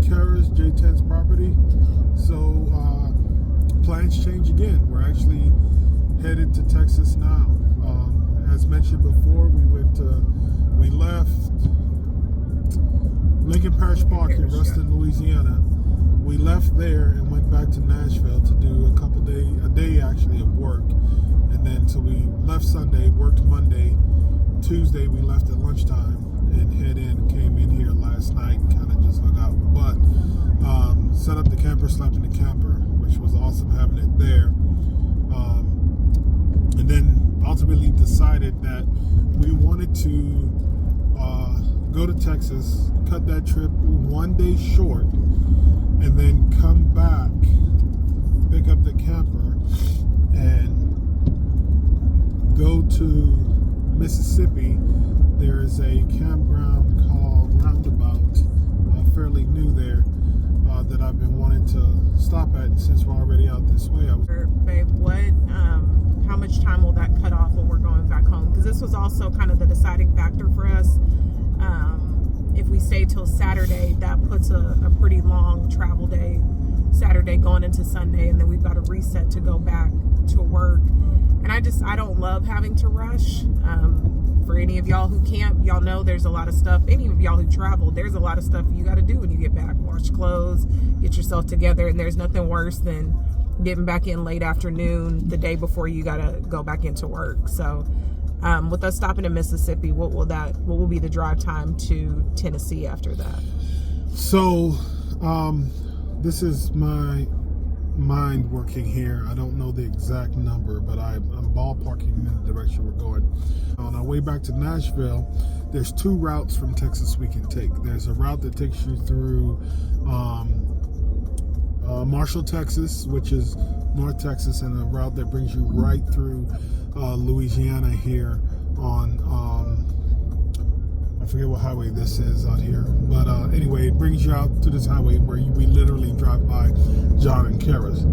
Kara's J10's property. So plans change again. We're actually headed to Texas now. As mentioned before, we left Lincoln Parish Park in Ruston, Louisiana. We left there and went back to Nashville to do a day actually of work. And then so we left Sunday, worked Monday. Tuesday we left at lunchtime and came in here last night and kind of just hung out. But set up the camper, slept in the camper, which was awesome having it there. And then ultimately decided that we wanted to go to Texas, cut that trip one day short, and then come back, pick up the camper, and go to Mississippi. There is a campground called Roundabout, fairly new there, that I've been wanting to stop at. And since we're already out this way, Babe, how much time will that cut off when we're going back home? Because this was also kind of the deciding factor for us. If we stay till Saturday, that puts a pretty long travel day, Saturday going into Sunday, and then we've got to reset to go back to work. And I don't love having to rush. For any of y'all who camp, y'all know there's a lot of stuff. Any of y'all who travel, there's a lot of stuff you got to do when you get back. Wash clothes, get yourself together, and there's nothing worse than getting back in late afternoon the day before you got to go back into work. So with us stopping in Mississippi, what will be the drive time to Tennessee after that? So this is my mind working here. I don't know the exact number, but I'm ballparking in the direction we're going. On our way back to Nashville, there's two routes from Texas we can take. There's a route that takes you through Marshall, Texas, which is North Texas, and a route that brings you right through Louisiana here on I forget what highway this is out here, but anyway, it brings you out to this highway where we literally drive by John and Kara's.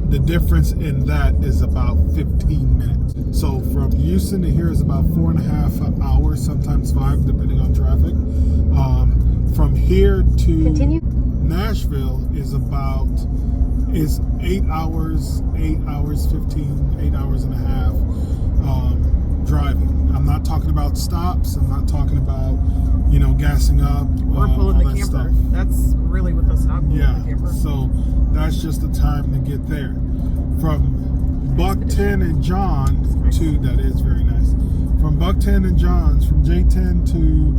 The difference in that is about 15 minutes. So from Houston to here is about 4.5 hours, sometimes 5, depending on traffic. From here to Nashville is 8 hours, 8 hours and a half driving. I'm not talking about stops. I'm not talking about, gassing up. Or pulling the camper. Stuff. That's really what those stop. Yeah. The camper. So that's just the time to get there. From Buckton and John to, that is very nice. From Buckton and John's, from J10 to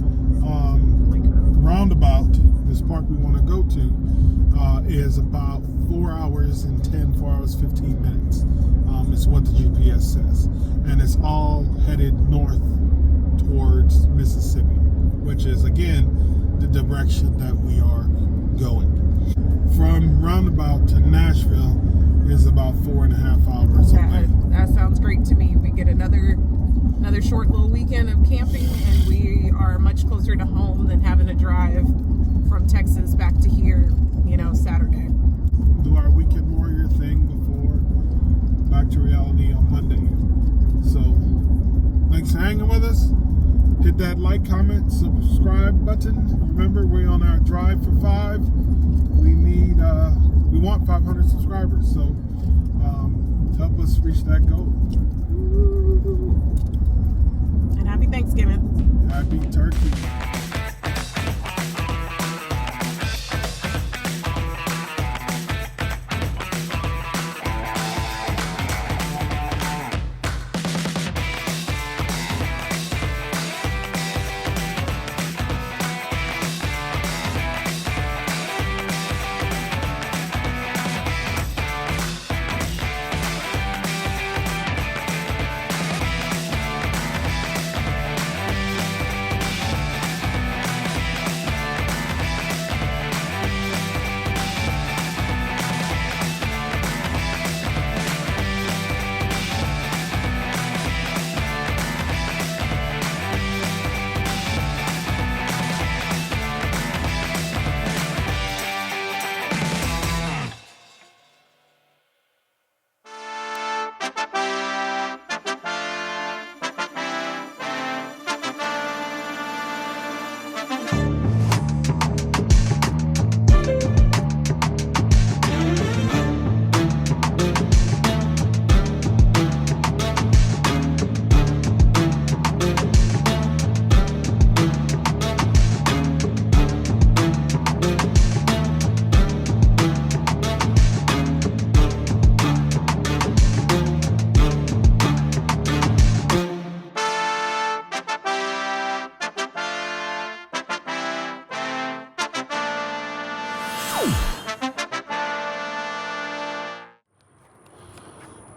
Roundabout, this park we want to go to, is about 4 hours 15 minutes. Is what the GPS says. And it's all headed north towards Mississippi, which is, again, the direction that we are going. From Roundabout to Nashville is about 4.5 hours away. That sounds great to me. We get another short little weekend of camping, and we are much closer to home than having to drive from Texas back to here, Saturday. Do our weekend warrior thing before back to reality on Monday. So thanks for hanging with us. Hit that like, comment, subscribe button. Remember, we're on our drive for 5. We want 500 subscribers, so help us reach that goal. And happy Thanksgiving. Happy turkey.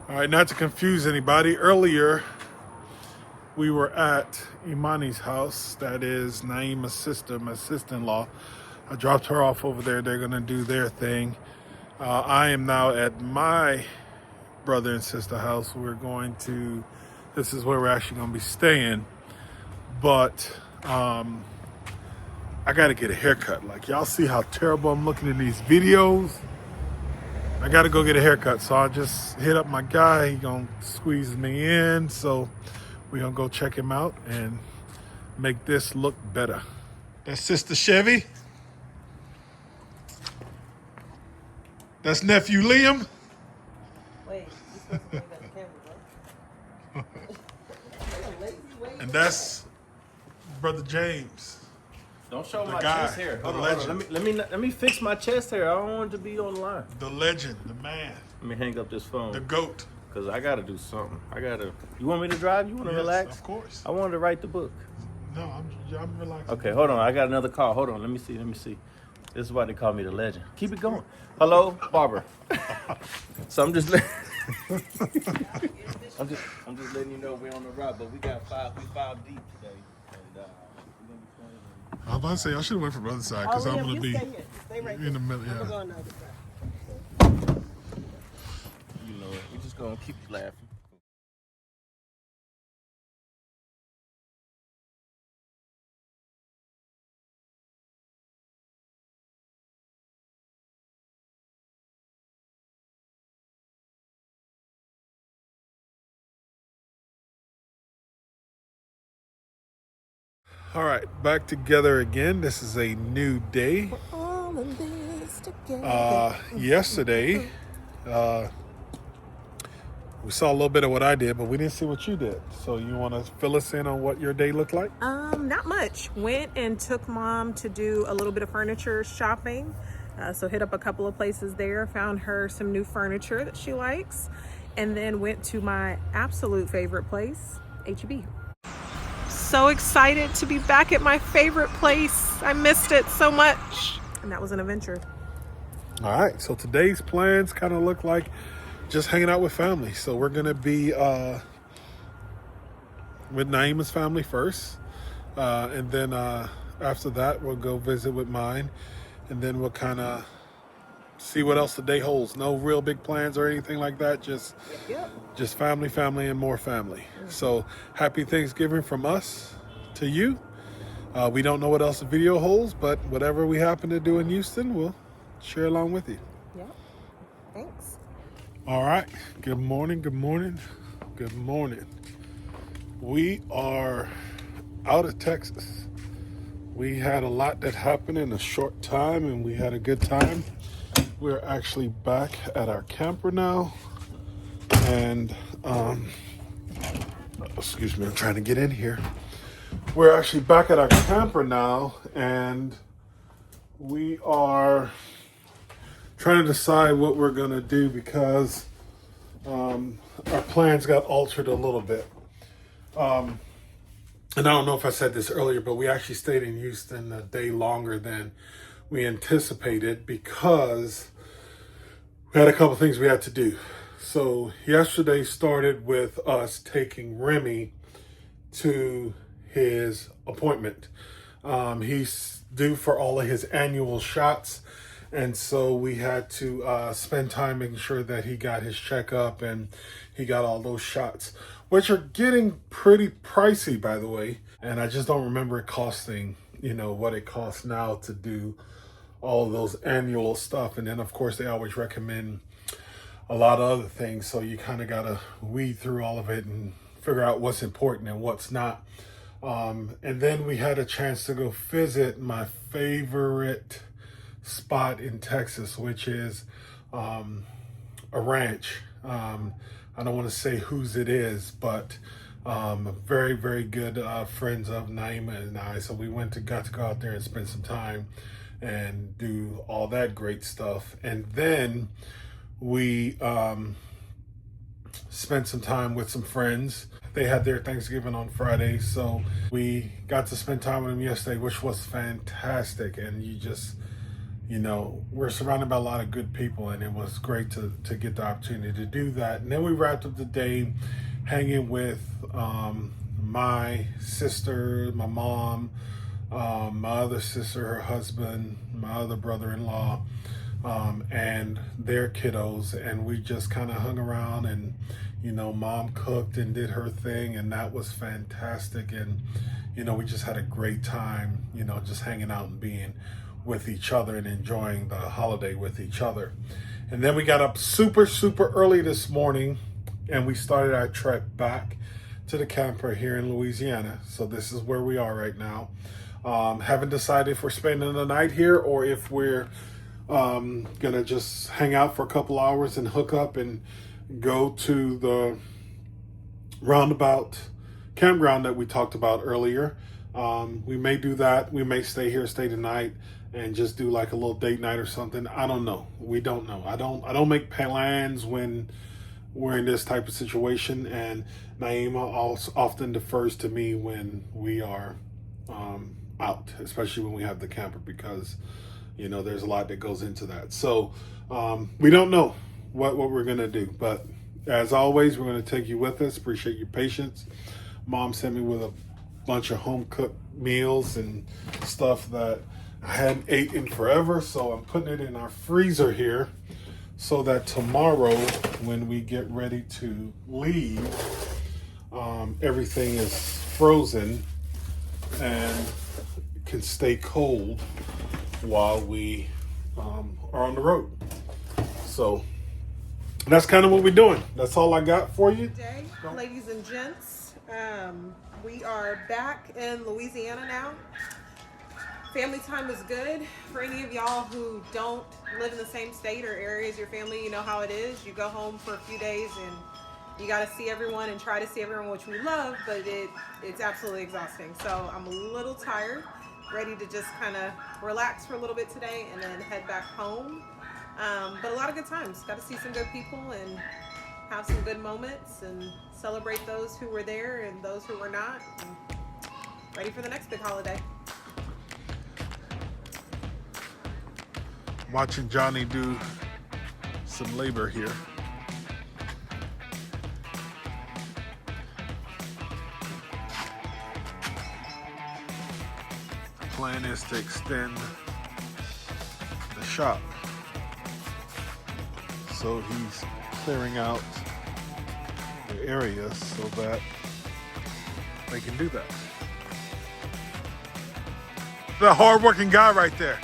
All right, not to confuse anybody, earlier we were at Imani's house. That is Naima's sister, my sister-in-law. I dropped her off over there. They're gonna do their thing. I am now at my brother and sister house. This is where we're actually gonna be staying. But I gotta get a haircut. Like, y'all see how terrible I'm looking in these videos? I gotta go get a haircut. So I just hit up my guy. He gonna squeeze me in. So we're gonna go check him out and make this look better. That's Sister Chevy. That's nephew Liam. Wait, you supposed to bring that camera, bro. And that's Brother James. Don't show The my guy, chest hair. the Hold on. legend. Let me fix my chest hair. I don't want it to be on the line. The legend, the man, Let me hang up this the phone GOAT. because I gotta do something. You want me to drive? You want to Yes, relax? of course. I wanted to write the book. No, I'm relaxed. Okay, hold on. I got another call. Hold on. Let me see. This is why they call me the legend. Keep it going. Hello, Barbara. So I'm just letting you know we're on the ride, but we five deep today, and we're gonna be playing. I'm about to say I should have went from the other side because I'm gonna be Stay here. Stay right in the there. middle. I'm gonna go Yeah. on the other side. You know, we're just gonna keep you laughing. All right, back together again. This is a new day. All of this together. Yesterday, we saw a little bit of what I did, but we didn't see what you did. So you want to fill us in on what your day looked like? Not much. Went and took mom to do a little bit of furniture shopping. So hit up a couple of places there, found her some new furniture that she likes, and then went to my absolute favorite place, HEB. So excited to be back at my favorite place. I missed it so much. And that was an adventure. All right, so today's plans kind of look like just hanging out with family. So we're gonna be with Naima's family first, and then after that we'll go visit with mine, and then we'll kind of see what else the day holds. No real big plans or anything like that. Just family, and more family. So happy Thanksgiving from us to you. We don't know what else the video holds, but whatever we happen to do in Houston, we'll share along with you. Yeah. Thanks. All right. Good morning. We are out of Texas. We had a lot that happened in a short time, and we had a good time. We're actually back at our camper now, and excuse me, I'm trying to get in here. We're actually back at our camper now, and we are trying to decide what we're gonna do because our plans got altered a little bit. And I don't know if I said this earlier, but we actually stayed in Houston a day longer than we anticipated because we had a couple things we had to do. So yesterday started with us taking Remy to his appointment. He's due for all of his annual shots, and so we had to spend time making sure that he got his checkup and he got all those shots, which are getting pretty pricey, by the way. And I just don't remember it costing, what it costs now to do all of those annual stuff. And then of course they always recommend a lot of other things, so you kind of gotta weed through all of it and figure out what's important and what's not. And then we had a chance to go visit my favorite spot in Texas, which is a ranch. I don't want to say whose it is, but very, very good friends of Naima and I. So we got to go out there and spend some time and do all that great stuff. And then we spent some time with some friends. They had their Thanksgiving on Friday, so we got to spend time with them yesterday, which was fantastic. And you know, we're surrounded by a lot of good people, and it was great to get the opportunity to do that. And then we wrapped up the day hanging with my sister, my mom, my other sister, her husband, my other brother-in-law, and their kiddos. And we just kind of hung around, and, you know, mom cooked and did her thing, and that was fantastic. And, you know, we just had a great time, you know, just hanging out and being with each other and enjoying the holiday with each other. And then we got up super early this morning, and we started our trek back to the camper here in Louisiana. So this is where we are right now. Haven't decided if we're spending the night here or if we're gonna just hang out for a couple hours and hook up and go to the roundabout campground that we talked about earlier. We may do that. We may stay here, stay the night, and just do like a little date night or something. I don't know. We don't know. I don't make plans when we're in this type of situation, and Naima also often defers to me when we are out, especially when we have the camper, because, you know, there's a lot that goes into that. So we don't know what we're gonna do, but as always, we're gonna take you with us. Appreciate your patience. Mom sent me with a bunch of home cooked meals and stuff that I hadn't eaten forever, so I'm putting it in our freezer here so that tomorrow when we get ready to leave, everything is frozen and can stay cold while we are on the road. So that's kind of what we're doing. That's all I got for you. Good day, ladies and gents. We are back in Louisiana now. Family time is good. For any of y'all who don't live in the same state or area as your family, you know how it is. You go home for a few days and you got to see everyone and try to see everyone, which we love, but it's absolutely exhausting. So I'm a little tired, ready to just kind of relax for a little bit today and then head back home. But a lot of good times. Got to see some good people and have some good moments and celebrate those who were there and those who were not. And ready for the next big holiday. Watching Johnny do some labor here. The plan is to extend the shop. So he's clearing out the area so that they can do that. The hard-working guy right there.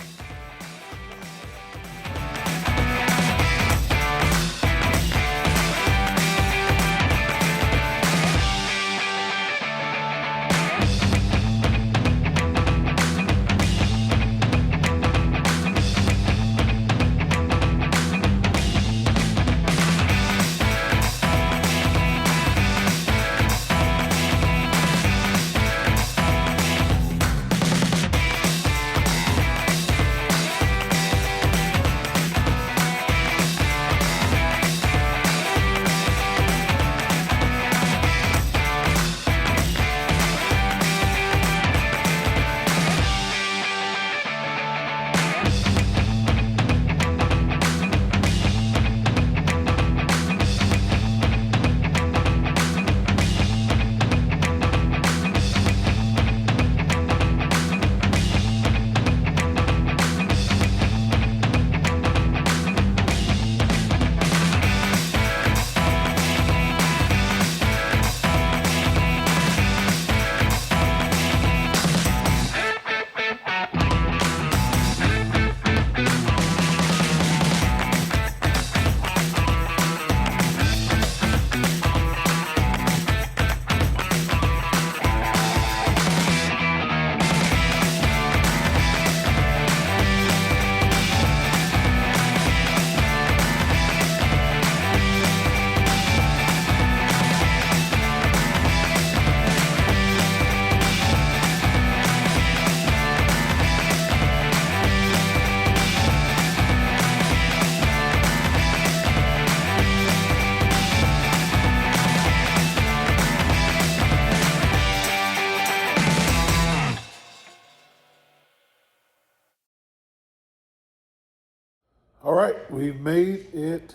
All right, we've made it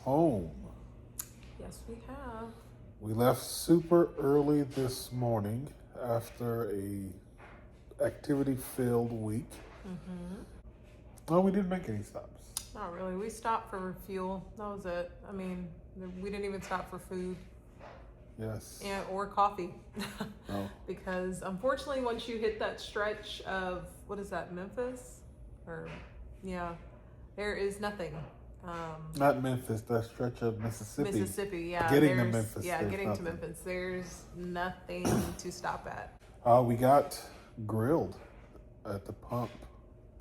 home. Yes, we have. We left super early this morning after a activity-filled week. No, we didn't make any stops. Not really. We stopped for fuel. That was it. I mean, we didn't even stop for food. Yes. Or coffee. No. Because unfortunately, once you hit that stretch of, what is that, Memphis? There is nothing. Not Memphis, that stretch of Mississippi. Mississippi, yeah. Getting to there's- Memphis. Yeah, there's getting nothing. to Memphis. There's nothing to stop at. We got grilled at the pump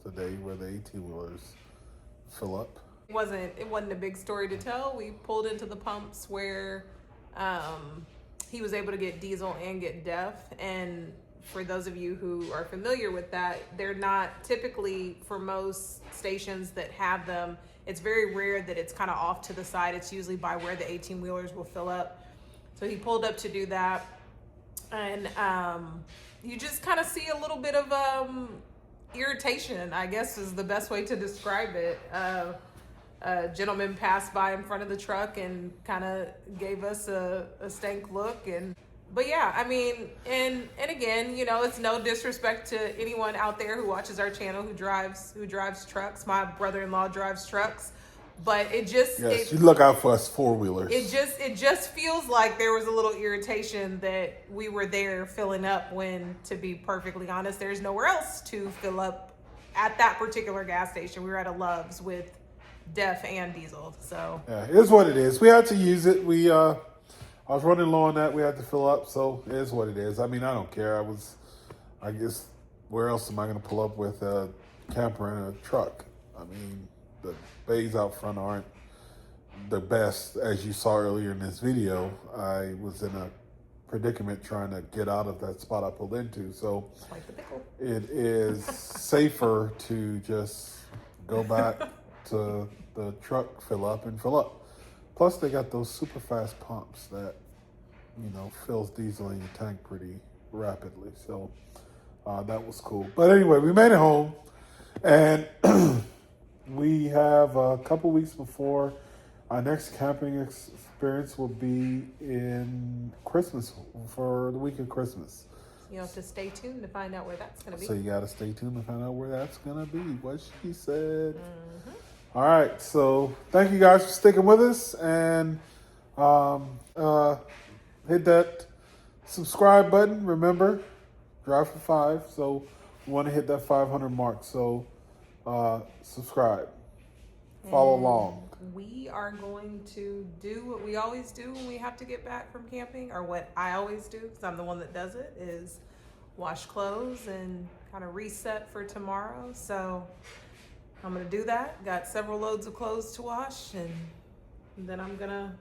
today where the 18-wheelers fill up. It wasn't a big story to tell. We pulled into the pumps where he was able to get diesel and get DEF. And for those of you who are familiar with that, they're not typically, for most stations that have them, it's very rare that it's kind of off to the side. It's usually by where the 18-wheelers will fill up. So he pulled up to do that. And you just kind of see a little bit of irritation, I guess is the best way to describe it. A gentleman passed by in front of the truck and kind of gave us a stank look. But yeah, I mean, and again, it's no disrespect to anyone out there who watches our channel who drives trucks. My brother-in-law drives trucks, but Yes, you look out for us four-wheelers. It just feels like there was a little irritation that we were there filling up when, to be perfectly honest, there's nowhere else to fill up at that particular gas station. We were at a Love's with DEF and diesel, so Yeah, it is what it is. We had to use it. I was running low on that. We had to fill up, so it is what it is. I mean, I don't care. I guess, where else am I going to pull up with a camper and a truck? I mean, the bays out front aren't the best. As you saw earlier in this video, I was in a predicament trying to get out of that spot I pulled into. So like the pickle. it is safer to just go back to the truck, fill up. Plus, they got those super fast pumps that, fills diesel in your tank pretty rapidly. So that was cool. But anyway, we made it home. And we have a couple weeks before our next camping experience will be in Christmas, for the week of Christmas. You have to stay tuned to find out where that's going to be. So you got to stay tuned to find out where that's going to be, what she said. All right, so thank you guys for sticking with us, and hit that subscribe button. Remember, drive for 5, so we want to hit that 500 mark. So subscribe, follow along. We are going to do what we always do when we have to get back from camping, or what I always do, because I'm the one that does it, is wash clothes and kind of reset for tomorrow. So I'm going to do that. Got several loads of clothes to wash, and then I'm going to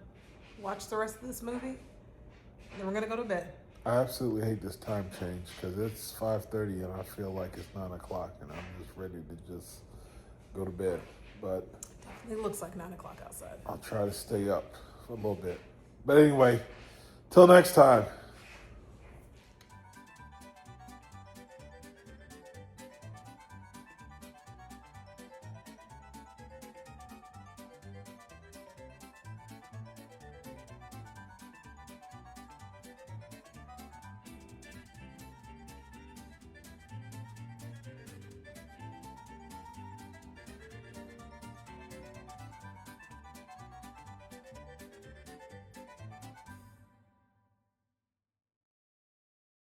watch the rest of this movie, and then we're going to go to bed. I absolutely hate this time change because it's 5:30 and I feel like it's 9 o'clock and I'm just ready to just go to bed. But It looks like 9 o'clock outside. I'll try to stay up for a little bit. But anyway, till next time.